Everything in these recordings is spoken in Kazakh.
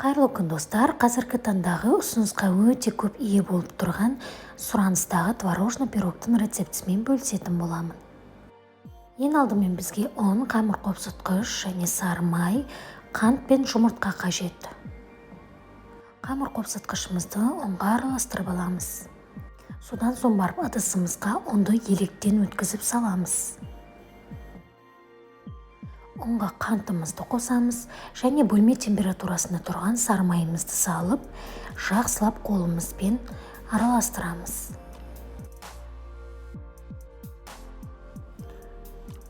Қайырлы күн достар, қазіргі таңдағы ұсынысқа өте көп ие болып тұрған сұраныстағы творожный пирогтың рецептісімен бөлісетін боламын. Ең алдымен бізге ұн, қамыр қопсытқыш және сары май, қант пен жұмыртқа қажет. Қамыр қопсытқышымызды ұнға араластырып аламыз. Содан соң барып ыдысымызға ұнды електен өткізіп саламыз. Ұнға қантымызды қосамыз және бөлме температурасында тұрған сары майымызды салып, жақсылап қолымызбен араластырамыз.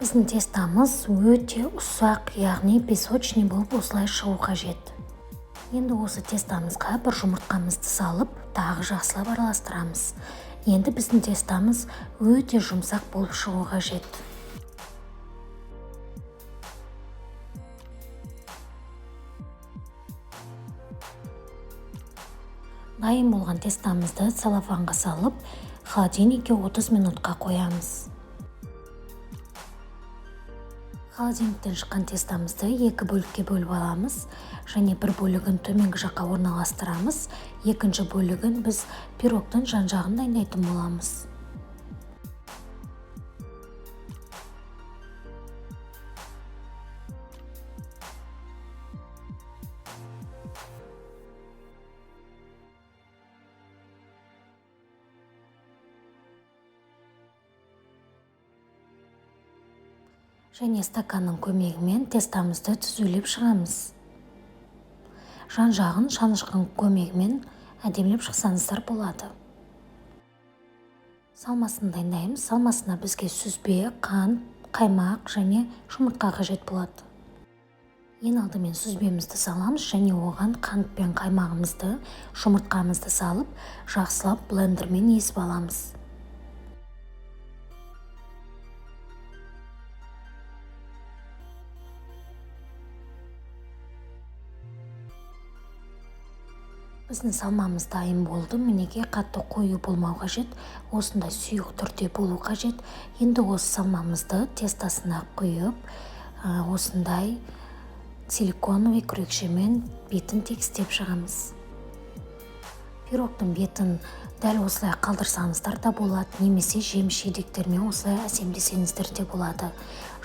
Біздің тестамыз өте ұсақ, яғни песочный болып осылай шығу қажет. Енді осы тестамызға бір жұмыртқамызды салып, тағы жақсылап араластырамыз. Енді біздің тестамыз өте жұмсақ болып шығу қажет. Дайын болған тестамызды целлофанға салып, холодильникке 30 минутқа қоямыз. Холодильниктен шыққан тестамызды екі бөлікке бөліп аламыз және бір бөлігін төменгі жаққа орналастырамыз, екінші бөлігін біз пирогтың жан-жағын дайындайтын боламыз. Және стаканның көмегімен тестамызды түзулеп шығамыз. Жан-жағын шанышқының көмегімен әдемілеп шықсаңыздар болады. Салмасын дайындаймыз. Салмасына бізге сүзбе, қант, қаймақ және жұмыртқа қажет болады. Ең алдымен сүзбемізді саламыз және оған қант пен қаймағымызды, жұмыртқамызды салып, жақсылап блендермен езіп аламыз. Біздің салмамыз дайын болды. Мінеге қатты қою болмау қажет. Осындай сұйық түрде болу қажет. Енді осы салмамызды тестасына құйып, осындай силиконовый күрекшемен бетін тегістеп шығамыз. Пирогтың бетін дәл осылай қалдырсаңыздар да болады, немесе жеміс-жидектермен осылай әсемдесеңіздер де болады.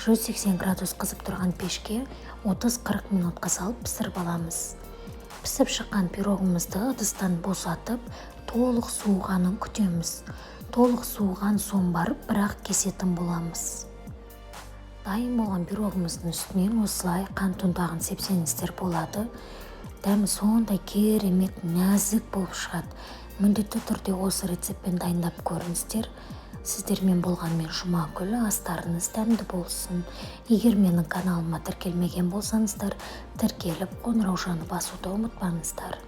180 градус қызып тұрған пешке 30-40 минутқа салып пісіріп аламыз. Пісіп шыққан пирогымызды ыдыстан босатып, толық суығанын күтеміз. Толық суыған соң барып, бірақ кесетін боламыз. Дайын болған пирогымыздың үстінен осылай қант ұнтағын сепсеңіздер болады. Дәмі сондай керемет, нәзік болып шығады. Міндетті түрде осы рецептпен дайындап көріңіздер. Сіздермен болғанмен Жұмагүл, астарыңыз дәмді болсын. Егер менің каналыма тіркелмеген болсаңыздар, тіркеліп қоңыраушаны басуды ұмытпаңыздар.